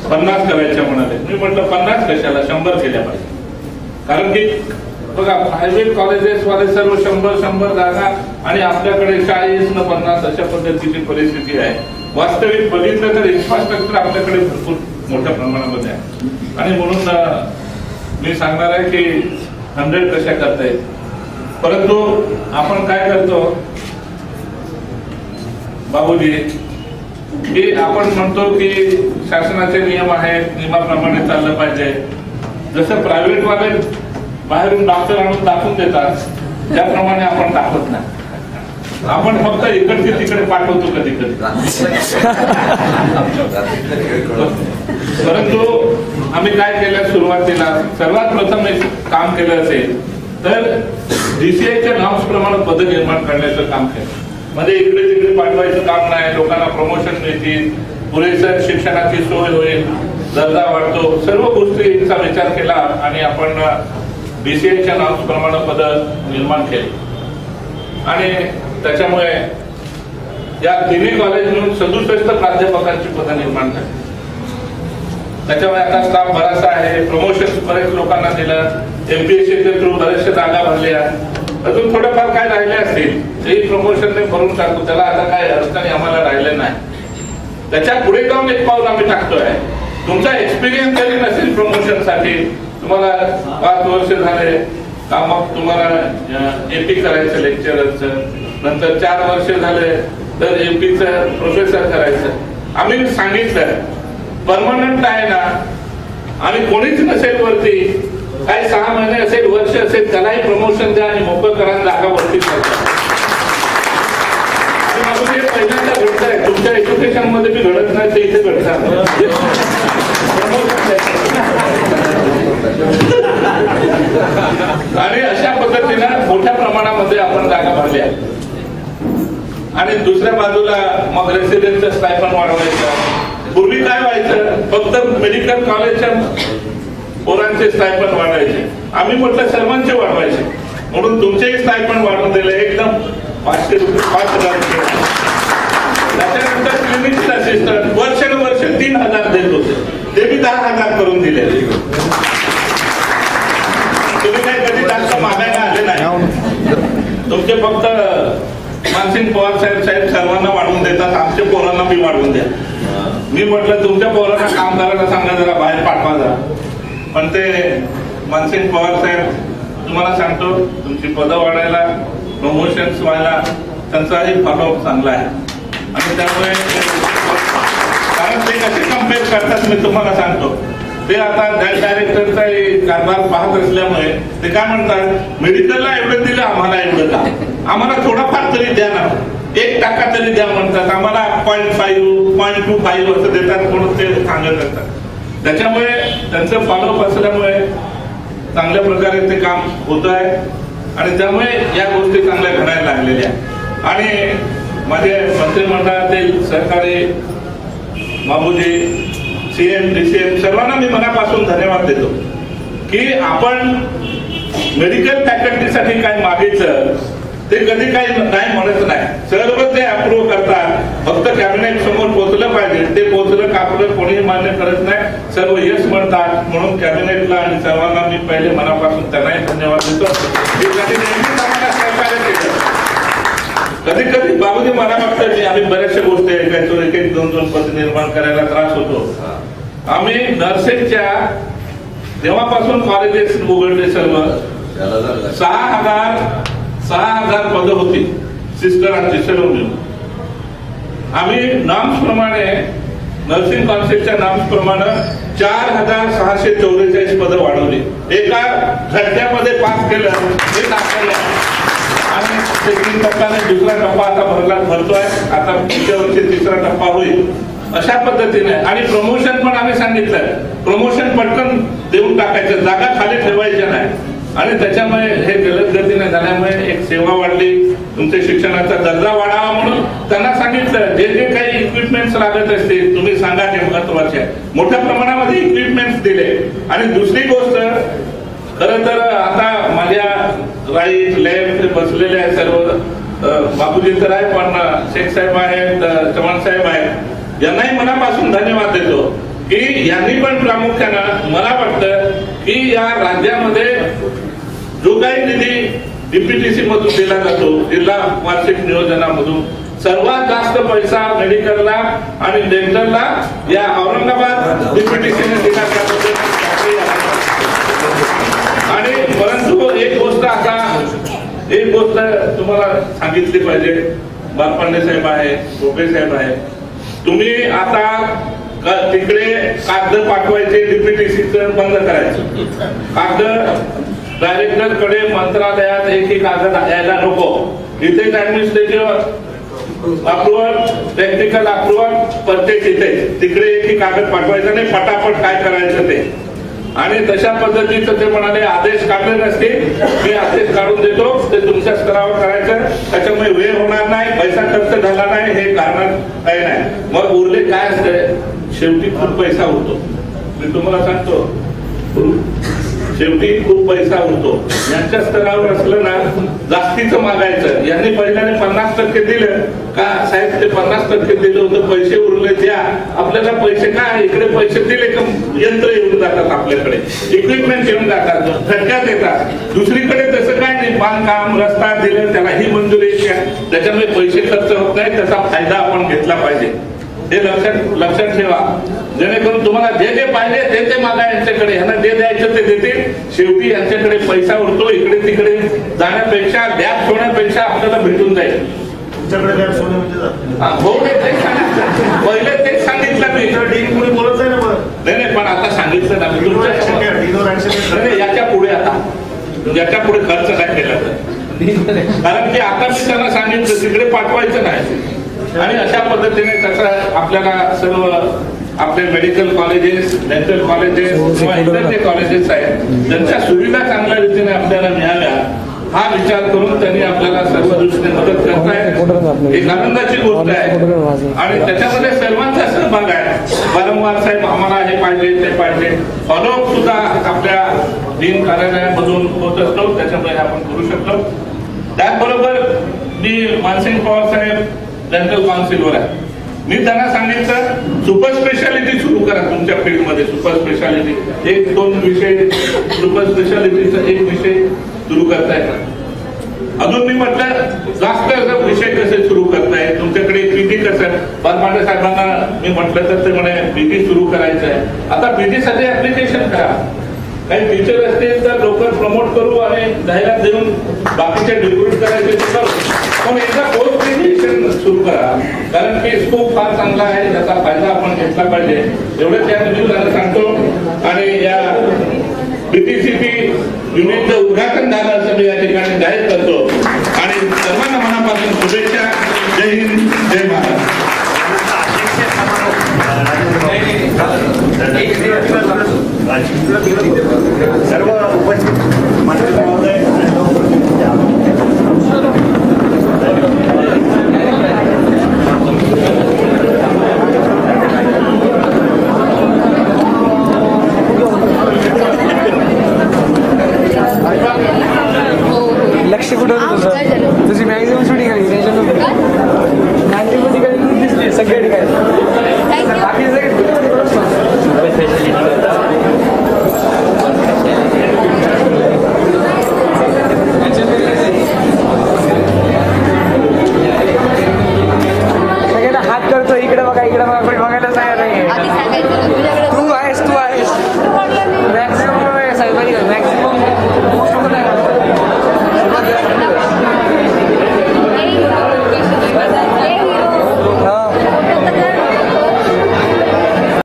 50 करायच्या म्हणाले. मी म्हटलं 50 कशाला, 100 केल्या पाहिजे. कारण की बघा प्रायव्हेट कॉलेजेस वाले सर्व 100 जागा आणि आपल्याकडे 40 न 50 अशा पद्धतीची परिस्थिती आहे. वास्तविक बघितलं तर इन्फ्रास्ट्रक्चर आपल्याकडे भरपूर मोठ्या प्रमाणामध्ये आहे. आणि म्हणून मी सांगणार आहे की 100 कशा करता येईल. परंतु आपण काय करतो बाबूजी की आपण म्हणतो की शासनाचे नियम आहेत, नियमाप्रमाणे चाललं पाहिजे. जसं प्रायव्हेट वाले बाहेरून डॉक्टर आणून दाखवून देतात त्याप्रमाणे आपण दाखवत नाही. आपण फक्त इकडचे तिकडे पाठवतो कधी कधी. परंतु आम्ही काय केलं, सुरुवातीला सर्वात प्रथम एक काम केलं असेल तर DCIच्या नॉर्म्स प्रमाणे पद निर्माण करण्याचं काम केलं. म्हणजे इकडे तिकडे पाठवायचं काम नाही. लोकांना प्रमोशन मिळतील, पुरेसं शिक्षणाची सोय होईल, दर्जा वाढतो, सर्व गोष्टींचा विचार केला आणि आपण DCIच्या नॉर्म्स प्रमाणे पद निर्माण केले. आणि त्याच्यामुळे या तिन्ही कॉलेज मिळून 67 प्राध्यापकांची पदं निर्माण झाली. त्याच्यामुळे आता स्टाफ बराचसा आहे. प्रमोशन बरेच लोकांना दिलं. MPSCच्या थ्रू बरेचशा जागा भरल्या. अजून थोडंफार काय राहिले असतील तेही प्रमोशनने भरून टाकू. त्याला आता काय अडचणी आम्हाला राहिले नाही. त्याच्या पुढे जाऊन एक पाऊल आम्ही टाकतोय. तुमचा एक्सपिरियन्स जरी नसेल प्रमोशनसाठी, तुम्हाला 5 वर्ष झाले का मग तुम्हाला AP करायचं लेक्चररचं, नंतर 4 वर्ष झाले तर MPचं प्रोफेसर करायचं. आम्ही सांगितलं परमनंट आहे ना आणि कोणीच नसेल वरती, काही 6 महिने असेल, वर्ष असेल, त्यालाही प्रमोशन द्या आणि मोकळ करा, जागा वरती पहिल्यांदा घडत आहे. तुमच्या एज्युकेशन मध्ये बी घडत नाही ते इथे घडतात. आणि अशा पद्धतीनं मोठ्या प्रमाणामध्ये आपण जागा भरल्या. आणि दुसऱ्या बाजूला मग रेसिडेन्सचं स्टायपंड वाढवायचं. पूर्वी काय व्हायचं, फक्त मेडिकल कॉलेजच्या पोरांचे स्टायपंड वाढवायचे. आम्ही म्हटलं सर्वांचे वाढवायचे म्हणून तुमचेही स्टायपंड वाढवून दिले. एकदम 500 रुपये 5,000 रुपये. त्याच्यानंतर क्लिनिकल असिस्टंट वर्षानुवर्ष 3,000 देत होते, ते बी 10,000 करून दिले. तुम्ही काही कधी जास्त मागायला आले नाही. तुमचे फक्त मानसिंग पवार साहेब सर्वांना वाढवून देतात, आमच्या पोरांना बी वाढवून द्या. मी म्हटलं तुमच्या पोरांना कामगारांना सांगा जरा बाहेर पाठवा जरा. पण ते मानसिंग पवार साहेब तुम्हाला सांगतो तुमची पदं वाढायला, प्रमोशन्स व्हायला त्यांचाही फॉलोअप चांगला आहे. आणि त्यामुळे कारण ते कसे कम्पेअर करतात मी तुम्हाला सांगतो. ते आता डायरेक्टरचा कारभार पाहत असल्यामुळे ते काय म्हणतात, मेडिकलला एवढं दिलं आम्हाला एवढं का, आम्हाला थोडाफार तरी द्या ना, 1% तरी द्या म्हणतात. आम्हाला 0.5 0.25 असं देतात म्हणून ते सांगत असतात. त्याच्यामुळे त्यांचं फॉलोअप असल्यामुळे चांगल्या प्रकारे ते काम होत आहे. आणि त्यामुळे या गोष्टी चांगल्या घडायला लागलेल्या. आणि माझे मंत्रिमंडळातील सहकारी बाबूजी, CM DCM सर्वांना मी मनापासून धन्यवाद देतो की आपण मेडिकल फॅकल्टीसाठी काय मागितलं ते कधी काही नाही म्हणत नाही. सर्व ते अप्रूव्ह करतात. फक्त कॅबिनेट समोर पोहोचलं पाहिजे. ते पोहोचलं का आपलं कोणीही मान्य करत नाही, सर्व यश म्हणतात. म्हणून कॅबिनेटला आणि सर्वांना मी पहिले मनापासून त्यांनाही धन्यवाद देतो. कधी कधी बाबूजी मला वाटतं की आम्ही बऱ्याचशा गोष्टी ऐकायचो, 1-1, 2-2 पद निर्माण करायला त्रास होतो. आम्ही नर्सिंगच्या तेव्हापासून कॉलेजेस उघडले सर्व 6,000 पदं होती सिस्टरांची सर्व मिळून. आम्ही नॉर्म्स प्रमाणे नर्सिंग काउन्सिलच्या नॉर्म्स प्रमाणे 4,644 पदं वाढवली. एका झटक्यामध्ये पास केलं हे दाखवलं. आणि 3 टप्प्याने दुसरा टप्पा आता भरतोय. आता पुढच्या वर्षी 3रा टप्पा होईल. अशा पद्धतीने. आणि प्रमोशन पण आम्ही सांगितलं, प्रमोशन पटकन देऊन टाकायचं, जागा खाली ठेवायच्या नाही. आणि त्याच्यामुळे हे जलद गतीने झाल्यामुळे एक सेवा वाढली, तुमच्या शिक्षणाचा दर्जा वाढावा म्हणून त्यांना सांगितलं जे जे काही इक्विपमेंट्स लागत असतील तुम्ही सांगा, हे महत्वाचे आहे. मोठ्या प्रमाणामध्ये इक्विपमेंट्स दिले. आणि दुसरी गोष्ट खरं तर आता माझ्या राईट लेफ्ट बसलेले आहे सर्व, बापूजी तर आहे, पण शेख साहेब आहेत, चव्हाण साहेब आहेत, यांनाही मनापासून धन्यवाद देतो की यांनी पण प्रामुख्यानं मला वाटतं की या राज्यामध्ये जो काही निधी डीपीटीसी मधून दिला जातो, जिल्हा वार्षिक नियोजनामधून, सर्वात जास्त पैसा मेडिकलला आणि डेंटलला या औरंगाबाद डीपीटीसीने दिला त्याबद्दल. आणि परंतु एक गोष्ट तुम्हाला सांगितली पाहिजे, बालपांडे साहेब आहे, भोपे साहेब आहे, तुम्ही आता तिकडे कागद पाठवायचे डीपीटीसीचं बंद करायचं. कागद डायरेक्टर कडे मंत्रालयात एक कागद यायला नको. इथेच ऍडमिनिस्ट्रेटिव्ह अप्रुव्हल, टेक्निकल अप्रुव्हल, प्रत्येक इथे तिकडे एक कागद पाठवायचं नाही, फटाफट काय करायचं ते. आणि तशा पद्धतीचं ते म्हणाले आदेश काढले नसते, मी आदेश काढून देतो, ते तुमच्या स्तरावर करायचं, त्याच्यामुळे वेळ होणार नाही, पैसा खर्च झाला नाही, हे कारण काही नाही. मग उरले काय असतंय, शेवटी खूप पैसा होतो. मी तुम्हाला सांगतो, शेवटी खूप पैसा होतो. यांच्या स्तरावर असलं ना जास्तीचं मागायचं. यांनी पहिल्याने 50% दिलं का साहेब, ते 50% दिलं होतं, पैसे उरले द्या. आपल्याला पैसे काय, इकडे पैसे दिले का यंत्र येऊन जातात आपल्याकडे, इक्विपमेंट येऊन जातात, झटक्यात येतात. दुसरीकडे तसं काय नाही, बांधकाम रस्ता दिलं त्याला ही मंजुरी, त्याच्यामुळे पैसे खर्च होत नाही, त्याचा फायदा आपण घेतला पाहिजे. हे लक्षात ठेवा, जेणेकरून तुम्हाला जे जे पाहिजे ते मागा यांच्याकडे, यांना जे द्यायचं ते देतील. शेवटी यांच्याकडे पैसा उरतो, इकडे तिकडे जाण्यापेक्षा गॅप होण्यापेक्षा आपल्याला भेटून जाईल. तुमच्याकडे गॅप सोडणं म्हणजे हो, तेच सांगितलं, पहिले तेच सांगितलं मी. डीन कोणी बोलत आहे ना. नाही, पण आता सांगितलं ना मी तुमच्या याच्या पुढे, आता याच्या पुढे खर्च काय केला तर, कारण की आता मी त्यांना सांगितलं तिकडे पाठवायचं नाही. आणि अशा पद्धतीने कसं आपल्याला सर्व आपले मेडिकल कॉलेजेस, डेंटल कॉलेजेस किंवा इतर जे कॉलेजेस आहेत त्यांच्या सुविधा चांगल्या रीतीने आपल्याला मिळाव्या हा विचार करून त्यांनी आपल्याला सर्व दृष्टीने मदत करतायत. एक आनंदाची गोष्ट आहे आणि त्याच्यामध्ये सर्वांचा सहभाग आहे. वारंवार साहेब आम्हाला हे पाहिजे ते पाहिजे, फॉलोअप सुद्धा आपल्या डीन कार्यालयामधून होत असतो, त्याच्यामुळे आपण करू शकतो. त्याचबरोबर मी मानसिंग पवार साहेब डेंटल काउन्सिलवर आहे. मी त्यांना सांगितलं सुपर स्पेशालिटी सुरू करा तुमच्या फील्डमध्ये. सुपर स्पेशालिटी 1-2 विषय, सुपर स्पेशालिटीचा 1 विषय सुरू करताय. अजून मी म्हटलं जास्त विषय कसे सुरू करताय, तुमच्याकडे पीजी कसं, बालपांडे साहेबांना मी म्हटलं तर ते म्हणे पीजी सुरू करायचं आहे. आता पीजी साठी ऍप्लिकेशन करा. काही टीचर असतील तर लवकर प्रमोट करू आणि जाहिरात देऊन बाकीचे रिक्रूट करायचे करू, पण एकदा पोस्ट ग्रॅज्युएशन सुरू करा, कारण की स्कोप फार चांगला आहे, त्याचा फायदा आपण घेतला पाहिजे. एवढं त्या निमित्तानं सांगतो.